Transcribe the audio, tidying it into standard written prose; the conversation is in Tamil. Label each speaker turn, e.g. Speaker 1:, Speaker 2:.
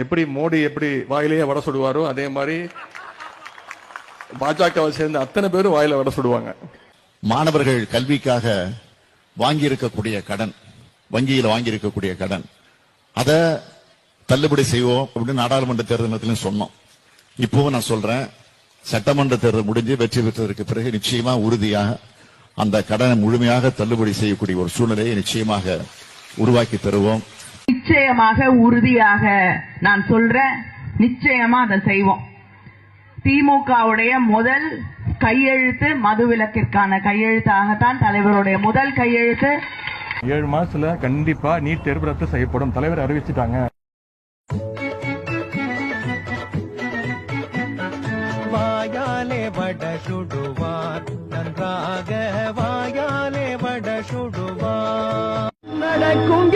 Speaker 1: எப்படி மோடி எப்படி வாயிலேயே வடை சுடுவாரோ அதே மாதிரி பாஜகவை சேர்ந்த அத்தனை பேரும் வாயில வடை சுடுவாங்க.
Speaker 2: மாணவர்கள் கல்விக்காக வாங்கி இருக்கக்கூடிய கடன், வங்கியில் வாங்கி இருக்கக்கூடிய கடன், அதை தள்ளுபடி செய்வோம் அப்படின்னு நாடாளுமன்ற தேர்தலிலும் சொன்னோம். இப்பவும் நான் சொல்றேன், சட்டமன்ற தேர்தல் முடிஞ்சு வெற்றி பெற்றதற்கு பிறகு நிச்சயமா உறுதியாக அந்த கடனை முழுமையாக தள்ளுபடி செய்யக்கூடிய ஒரு சூழ்நிலையை நிச்சயமாக உருவாக்கி தருவோம்.
Speaker 3: நிச்சயமாக உறுதியாக நான் சொல்றேன், நிச்சயமா அதை செய்வோம். திமுகவுடைய முதல் கையெழுத்து மதுவிலக்கிற்கான கையெழுத்தாகத்தான் தலைவருடைய முதல் கையெழுத்து.
Speaker 1: 7 மாசத்துல கண்டிப்பா நீட் தேர்வு ரத்து செய்யப்படும் தலைவர் அறிவிச்சிட்டாங்க.
Speaker 4: வாயாலே வட சுடுவார், நன்றாக வாயாலே வட சுடுவார். நடக்கும்